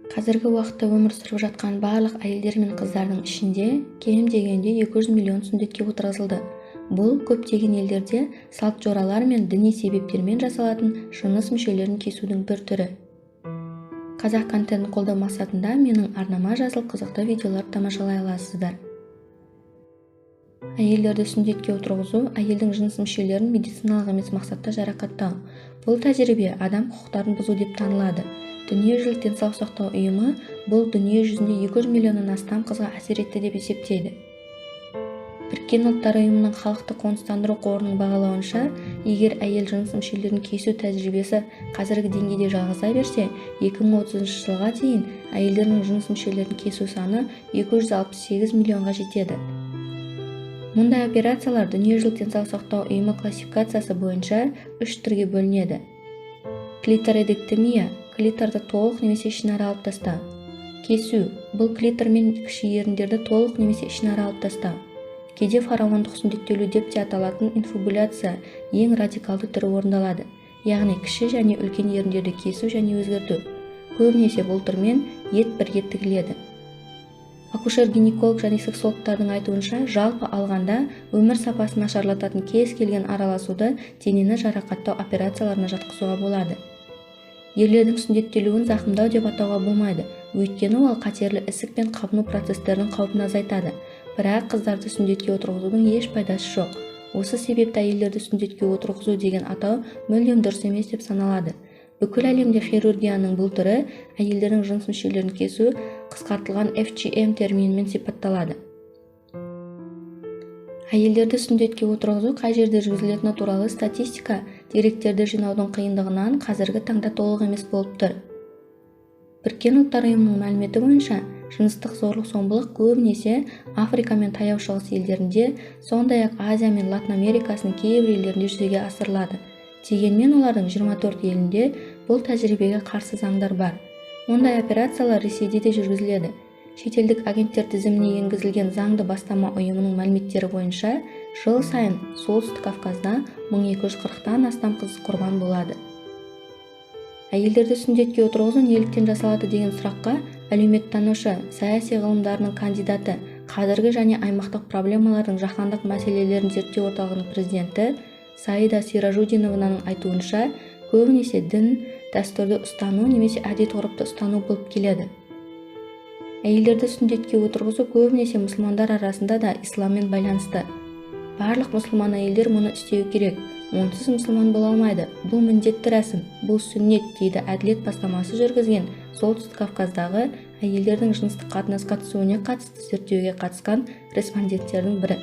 Қазіргі уақытта өмір сүріп жатқан барлық әйелдер мен қыздардың ішінде кем дегенде 200 миллион сүндетке отырғызылды. Бұл көптеген елдерде салт жоралар мен діни себептермен жасалатын жыныс мүшелерін кесудің бір түрі. Қазақ контентін қолдау мақсатында менің арнама жазылып қызықты видеолар тамашалай аласыздар. Әйелдерді сүндетке отырғызу әйелдің жыныс мүшелерін медициналық емес мақсатта жарақаттау. Бұл тәжірибе адам құқықтарын бұзу деп танылады. Дүниежүзілік денсаулық сақтау ұйымы бұл дүние жүзінде 200 миллионнан астам қызға әсер етті деп есептейді. Біріккен ұлттар ұйымының халықты қоныстандыру қорының бағалауынша, егер әйел жыныс мүшелерін кесу тәжірибесі қазіргі деңгейде жалғаса берсе, 2030 жылға дейін әйелдердің жыныс мүшелерін кесу саны 268 миллионға жетеді. Мұндай операциялар дүниежүзілік денсаулық сақтау ұйымы классификациясы бойынша 3 түрге бөлінеді. Клиторэдектомия – клиторды толық немесе ішінара алып тастау. Кесу – бұл клитор мен кіші еріндерді толық немесе ішінара алып тастау. Кейде фараондық сүндеттелу деп те аталатын инфибуляция ең радикалды түрі орындалады, яғни кіші және үлкен еріндерді кесу және өзгерту. Көбінесе бұл түрмен ет бірге тігіледі. Акушер-гинеколог және сексологтардың айтуынша, жалпы алғанда өмір сапасын нашарлататын кез келген араласуды денені жарақаттау операцияларына жатқызуға болады. Ерлердің сүндеттелуін зақымдау деп атауға болмайды, өйткені ол қатерлі ісік пен қабыну процестерінің қаупін азайтады. Бірақ қыздарды сүндетке отырғызудың еш пайдасы жоқ. Осы себепті әйелдерді сүндетке отырғызу деген атау мүлдем дұрыс емес деп саналады. Бүкіл әлемде хирургияның бұл түрі әйелдердің жыныс мүшелерін кесу қысқартылған FGM терминімен сипатталады. Әйелдерді сүндетке отырғызу қай жерде жүргізілетіні туралы статистика деректерді жинаудың қиындығынан қазіргі таңда толық емес болып тұр. Біріккен ұлттар ұйымының мәліметі бойынша, жыныстық зорлық-зомбылық көбінесе Африка мен Таяу Шығыс елдерінде, сондай-ақ Азия мен Латын Америкасының кейбір елдерінде жүзеге асырылады. Дегенмен олардың 24 елінде бұл тәжірибеге қарсы заңдар бар. Ондай операциялар Ресейде де жүргізіледі. Шетелдік агенттер тізіміне енгізілген заңды бастама ұйымының мәліметтері бойынша, жыл сайын Солтүстік Кавказда 1240-тан астам қыз құрбан болады. Әйелдерді сүндетке отырғызу неліктен жасалады деген сұраққа әлеуметтанушы, саяси ғылымдарының кандидаты, қазіргі және аймақтық проблемалардың жаһандық мәселелерін зерттеу орталығының президенті Саида Сиражудинованың айтуынша, көбінесе дін, дәстүрді ұстану немесе әдет-ғұрыпты ұстану болып келеді. Әйелдерді сүндетке отырғызу көбінесе мұсылмандар арасында да исламмен байланысты. Барлық мұсылман әйелдер мұны істеу керек. Онсыз мұсылман бола алмайды. Бұл міндетті рәсім, бұл сүннет дейді әділет бастамасы жүргізген Солтүстік Кавказдағы әйелдердің жыныстық қатынасқа түсуіне қатысты зерттеуге қатысқан респонденттердің бірі.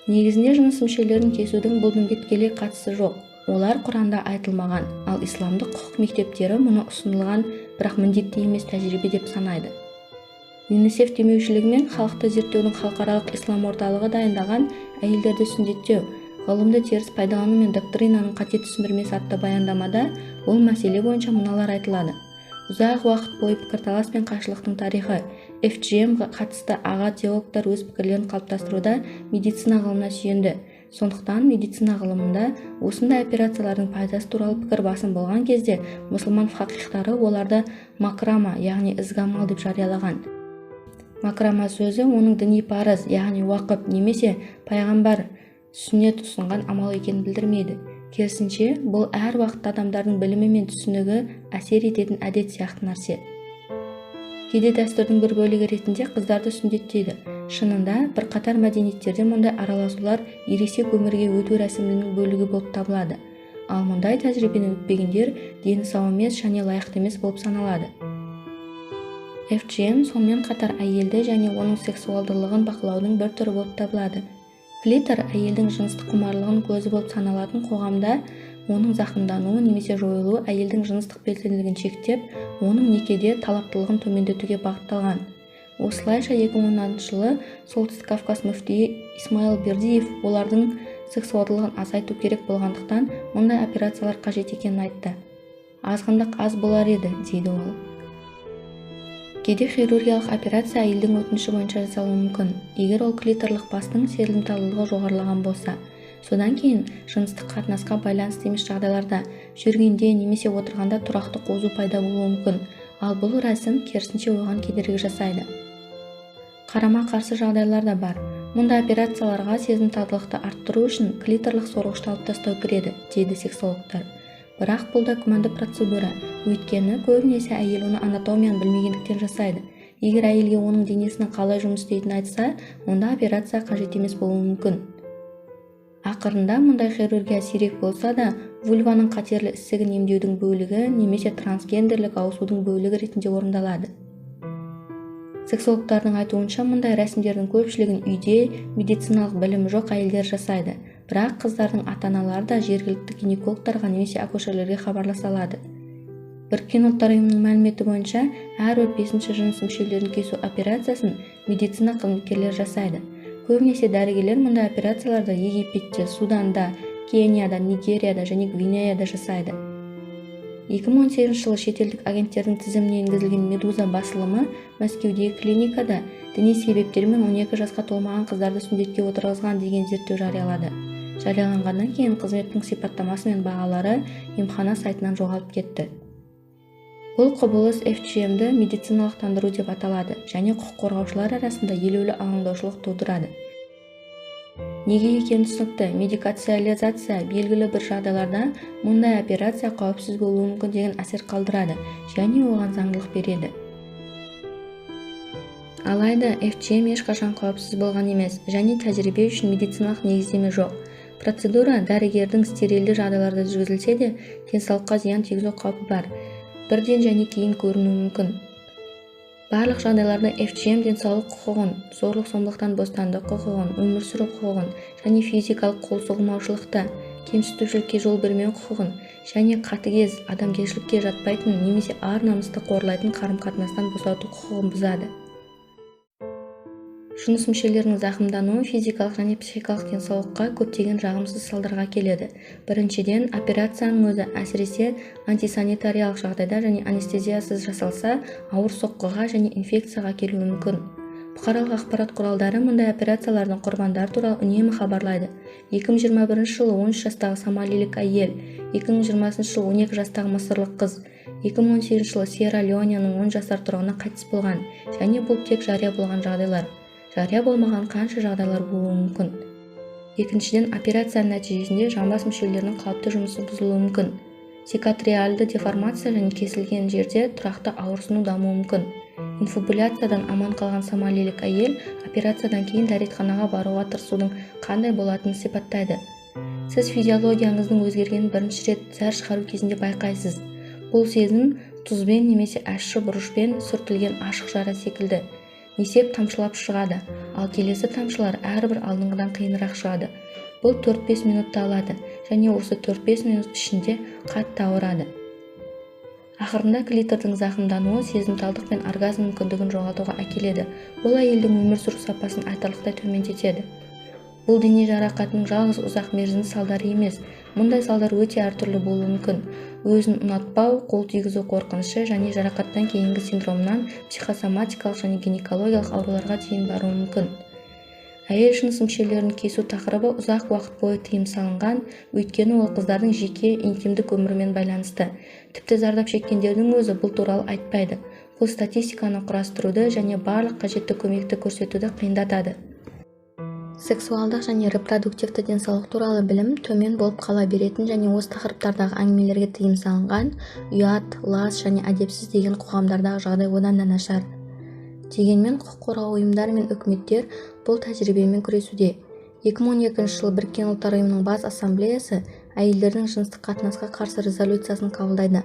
Негізінде жыныс мүшелерін кесудің бұл міндетке қатысы жоқ. Олар Құранда айтылмаған, ал исламдық құқық мектептері мұны ұсынылған, бірақ міндетті емес тәжірибе деп санайды. ЮНИСЕФ демеушілігімен халықты зерттеудің халықаралық ислам орталығы дайындаған әйелдерді сүндеттеу, ғылымды теріс пайдалану мен доктринаның қате түсіндірмесі атты баяндамада бұл мәселе бойынша мыналар айтылады. Ұзақ уақыт бойы пікірталас пен қайшылықтың тарихы, FGM-ға қатысты аға теологтар өз пікірлерін қалыптастыруда медицина ғылымына сүйенді. Сондықтан медицина ғылымында осындай операциялардың пайдасы туралы пікір басым болған кезде мұсылман фақихтары оларды макрама, яғни ізгі-амал деп жариялаған. Макрама сөзі оның діни парыз, яғни уақып немесе пайғамбар сүннет ұсынған амал екенін білдірмейді. Керісінше, бұл әр уақытта адамдардың білімі мен түсінігі әсер ететін әдет сияқты нәрсе. Кейде дәстүрдің бір бөлігі ретінде қыздарды сүндеттейді. Шынында, бірқатар мәдениеттерде мұндай араласулар ересек өмірге өту рәсімінің бөлігі болып табылады. Ал мұндай тәжірибені өтпегендер дені сау емес және лайықты емес болып саналады. FGM сонымен қатар әйелді және оның сексуалдылығын бақылаудың бір түрі болып табылады. Клитор әйелдің жыныстық құмарлығын көзі болып саналатын қоғамда оның зақымдануы немесе жойылуы әйелдің жыныстық белсенділігін шектеп, оның некеде талаптылығын төмендетуге бағытталған. Осылайша 2016 жылы Солтүстік Кавказ мүфтиі Исмаил Бердиев олардың сексуалдылығын азайту керек болғандықтан мұндай операциялар қажет екенін айтты. Азғындық аз болар еді, дейді ол. Кейде хирургиялық операция әйелдің өтініші бойынша жасалуы мүмкін, егер ол клиторлық бастың сезімталдылығы жоғарылаған болса. Содан кейін жыныстық қатынасқа байланысты емес жағдайларда жүргенде немесе отырғанда тұрақты қозу пайда болуы мүмкін. ал бұл рәсім керісінше оған кедергі жасайды. Қарама-қарсы жағдайлар да бар. Мұндай операцияларға сезімталдылықты арттыру үшін клиторлық сорғышты алып тастау кіреді, дейді сексологтар. Бірақ бұл да күмәнді процедура, өйткені көбінесе әйел оны анатомияны білмегендіктен жасайды. Егер әйелге оның денесінің қалай жұмыс істейтінін айтса, онда операция қажет емес болуы мүмкін. Ақырында мұндай хирургия сирек болса да, вульваның қатерлі ісігін емдеудің бөлігі немесе трансгендерлік ауысудың бөлігі ретінде орындалады. Сексологтардың айтуынша, мұндай рәсімдердің көпшілігін үйде медициналық білімі жоқ әйелдер жасайды, бірақ қыздардың ата-аналары да жергілікті гинекологтарға немесе акушерлерге хабарласа алады. Біріккен ұлттар ұйымының мәліметі бойынша, әрбір 5-ші жыныс мүшелерін кесу операциясын медицина қызметкерлері жасайды. Көбінесе дәрігерлер мұндай операцияларды Египетте, Суданда, Кенияда, Нигерияда және Гвинеяда жасайды. 2018 жылы шетелдік агенттердің тізіміне енгізілген Медуза басылымы Мәскеудегі клиникада діни себептермен 12 жасқа толмаған қыздарды сүндетке отырғызған деген зерттеу жариялады. Жарияланғаннан кейін қызметтің сипаттамасы мен бағалары емхана сайтынан жоғалып кетті. Бұл құбылыс FGM-ді медициналықтандыру деп аталады және құқық қорғаушылар арасында елеулі алаңдаушылық тудырады. Неге екені түсінікті, медикациализация белгілі бір жағдайларда мұндай операция қауіпсіз болуы мүмкін деген әсер қалдырады және оған заңдылық береді. Алайда FGM ешқашан қауіпсіз болған емес және тәжірибе үшін медициналық негіздеме жоқ. Процедура дәрігердің стерильді жағдайларда жүргізілсе де, денсаулыққа зиян тигізу қаупі бар. Бірден және кейін көрінуі мүмкін. Барлық жағдайларда FGM денсаулық құқығын, зорлық-зомбылықтан бостандық құқығын, өмір сүру құқығын және физикалық қол сұғылмаушылықты, кемсітушілікке жол бермеу құқығын және қатыгез, адамгершілікке жатпайтын немесе ар-намысты қорлайтын қарым-қатынастан босату құқығын бұзады. Жыныс мүшелерінің зақымдануы физикалық және психикалық денсаулыққа көптеген жағымсыз салдарға келеді. Біріншіден, операцияның өзі әсіресе антисанитариялық жағдайда және анестезиясыз жасалса, ауыр соққыға және инфекцияға келуі мүмкін. Бұқаралық ақпарат құралдары мұндай операциялардың құрбандары туралы үнемі хабарлайды. 2021 жылы 13 жастағы сомалилік әйел, 2020 жылы 12 жастағы мысырлық қыз, 2018 жылы Сьерра-Леоненің 10 жасар тұрғыны қайтыс болған және бұл тек жария болған жағдайлар. Жария болмаған қанша жағдайлар болуы мүмкін. Екіншіден, операцияның нәтижесінде жамбас мүшелерінің қалыпты жұмысы бұзылуы мүмкін. Цикатриальды деформация және кесілген жерде тұрақты ауырсыну дамуы мүмкін. Инфибуляциядан аман қалған сомалилік әйел операциядан кейін дәретханаға баруға тырысудың қандай болатынын сипаттайды. Сіз физиологияңыздың өзгергенін бірінші рет зәр шығару кезінде байқайсыз. Бұл сезім тұзбен немесе ащы бұрышпен сүртілген ашық жара секілді. Несеп тамшылап шығады, ал келесі тамшылар әрбір алдыңғыдан қиынырақ шығады. Бұл 4-5 минутта алады және осы 4-5 минут ішінде қатты ауырады. Ақырында клитордың зақымдануы сезімталдық пен оргазм мүмкіндігін жоғалтуға әкеледі. Бұл әйелдің өмір сүру сапасын айтарлықтай төмендетеді. Бұл дене жарақатының жалғыз ұзақ мерзімді салдары емес. Мұндай салдар өте әртүрлі болуы мүмкін. Өзін ұнатпау, қол тигізу қорқынышы және жарақаттан кейінгі синдромнан психосоматикалық және гинекологиялық ауруларға дейін баруы мүмкін. Әйел жыныс мүшелерін кесу тақырыбы ұзақ уақыт бойы тыйым салынған, өйткені ол қыздардың жеке интимдік өмірімен байланысты. Тіпті зардап шеккендердің өзі бұл туралы айтпайды. Бұл статистиканы құрастыруды және барлық қажетті көмекті көрсетуді қиындатады. Сексуалдық және репродуктивті денсаулық туралы білім төмен болып қала беретін және осы тақырыптардағы әңгімелерге тыйым салынған, ұят, лас және әдепсіз деген қоғамдардағы жағдай одан да нашар. Дегенмен құқық қорғау ұйымдары мен үкіметтер бұл тәжірибемен күресуде. 2012 жылы Біріккен ұлттар ұйымының бас ассамблеясы әйелдердің жыныстық қатынасқа қарсы резолюциясын қабылдайды.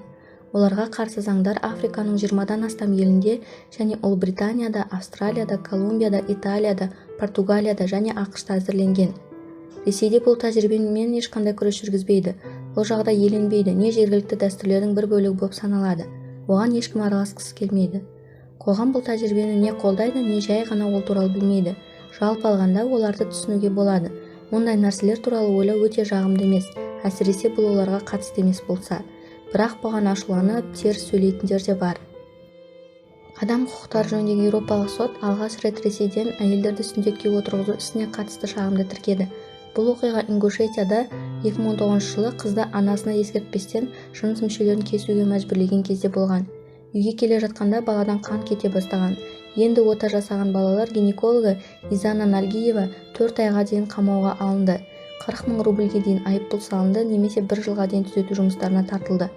Оларға қарсы заңдар Африканың 20-дан астам елінде және Ұлыбританияда, Австралияда, Колумбияда, Италияда, Португалияда және ақш-та әзірленген. Ресейде бұл тәжірибемен ешқандай күрес жүргізбейді. Бұл жағдай еленбейді, не жергілікті дәстүрлердің бір бөлігі болып саналады. Оған ешкім араласқысы келмейді. Қоғам бұл тәжірибені не қолдайды, не жай ғана ол туралы білмейді. Жалпы алғанда оларды түсінуге болады. Ондай нәрселер туралы ойлау өте жағымды емес, әсіресе бұл оларға қатысты емес болса. Бірақ бұған ашуланып, теріс сөйлейтіндер де бар. Адам құқықтары жөніндегі Еуропалық сот алғаш рет Ресейден әйелдерді сүндетке отырғызу ісіне қатысты шағымды тіркеді. Бұл оқиға Ингушетияда 2019 жылы қызды анасына ескертпестен жыныс мүшелерін кесуге мәжбүрлеген кезде болған. Үйге келе жатқанда баладан қан кете бастаған. Енді ота жасаған балалар гинекологы Изана Налгиева 4 айға дейін қамауға алынды. 40 мың рубльге дейін айыппұл салынды, немесе 1 жылға дейін түзету жұмыстарына тартылды.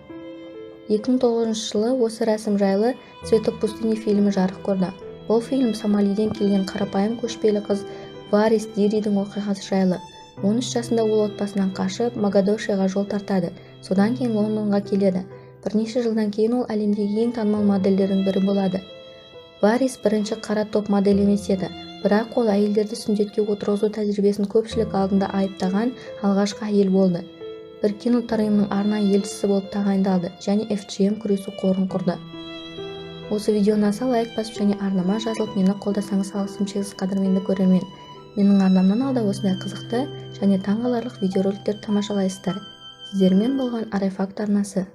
2009 жылы осы рәсім жайлы «Цветок пустыни» фильмі жарық көрді. Бұл фильм Сомалиден келген қарапайым көшпелі қыз Варис Диридің оқиғасы жайлы. 13 жасында ол отбасынан қашып, Могадошоға жол тартады. Содан кейін Лондонға келеді. Бірнеше жылдан кейін ол әлемдегі ең танымал модельдердің бірі болады. Варис бірінші қара топ модель емес еді, бірақ ол әйелдерді сүндетке отырғызу тәжірибесін көпшілік алдында айыптаған алғашқы әйел болды. Біріккен ұлттар ұйымының арнайы елшісі болып тағайындалды және FGM күресу қорын құрды. Осы видео ұнаса лайк басып және арнама жазылып мені қолдасаңыз алғысым шексіз қадірменді көрермен. Менің арнамнан алда осындай қызықты және таңғаларлық видеороликтер тамашалайсыздар. Сіздермен болған Арай Факт арнасы.